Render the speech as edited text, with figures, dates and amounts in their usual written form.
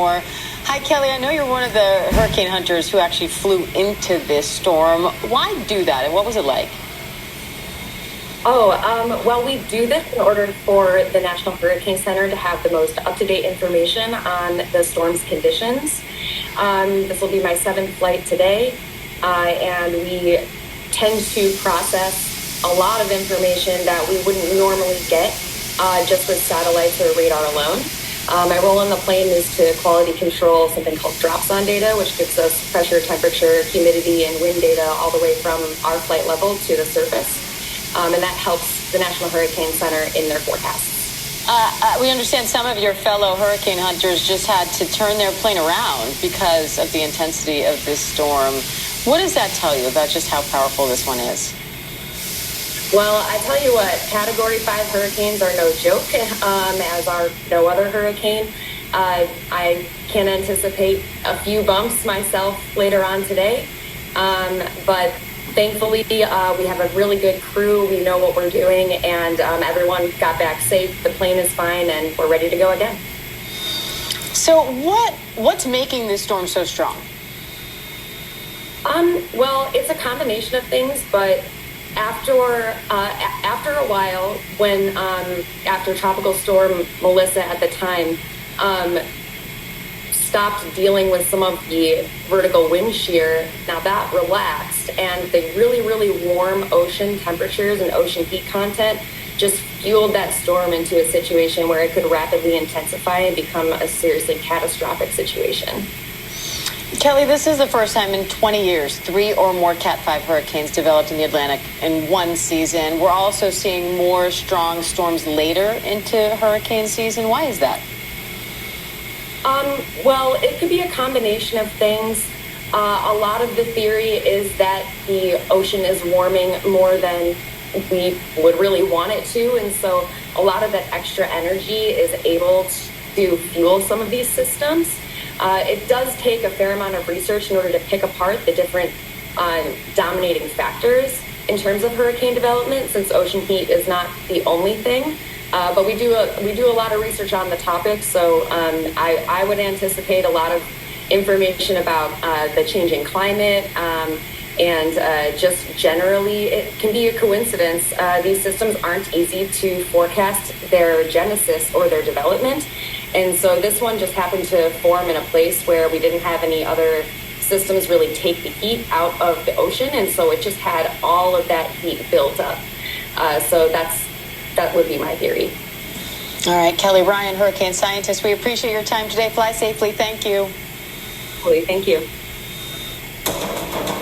Hi, Kelly. I know you're one of the hurricane hunters who actually flew into this storm. Why do that, and what was it like? Well, we do this in order for the National Hurricane Center to have the most up-to-date information on the storm's conditions. This will be my 7th flight today, and we tend to process a lot of information that we wouldn't normally get just with satellites or radar alone. My role on the plane is to quality control something called dropzone data, which gives us pressure, temperature, humidity, and wind data all the way from our flight level to the surface. And that helps the National Hurricane Center in their forecasts. We understand some of your fellow hurricane hunters just had to turn their plane around because of the intensity of this storm. What does that tell you about just how powerful this one is? Well, I tell you what, Category 5 hurricanes are no joke, as are no other hurricane. I can anticipate a few bumps myself later on today, but thankfully we have a really good crew. We know what we're doing, and everyone got back safe. The plane is fine, and we're ready to go again. So what's making this storm so strong? Well, it's a combination of things, but after a while, when after Tropical Storm Melissa at the time stopped dealing with some of the vertical wind shear, now that relaxed, and the really, really warm ocean temperatures and ocean heat content just fueled that storm into a situation where it could rapidly intensify and become a seriously catastrophic situation. Kelly, this is the first time in 20 years 3 or more Cat 5 hurricanes developed in the Atlantic in one season. We're also seeing more strong storms later into hurricane season. Why is that? Well, it could be a combination of things. A lot of the theory is that the ocean is warming more than we would really want it to, and so a lot of that extra energy is able to fuel some of these systems. It does take a fair amount of research in order to pick apart the different dominating factors in terms of hurricane development, since ocean heat is not the only thing. But we do a lot of research on the topic, so I would anticipate a lot of information about the changing climate, and just generally it can be a coincidence. These systems aren't easy to forecast their genesis or their development. And so this one just happened to form in a place where we didn't have any other systems really take the heat out of the ocean. And so it just had all of that heat built up. So that would be my theory. All right, Kelly Ryan, hurricane scientist, we appreciate your time today. Fly safely. Thank you. Thank you.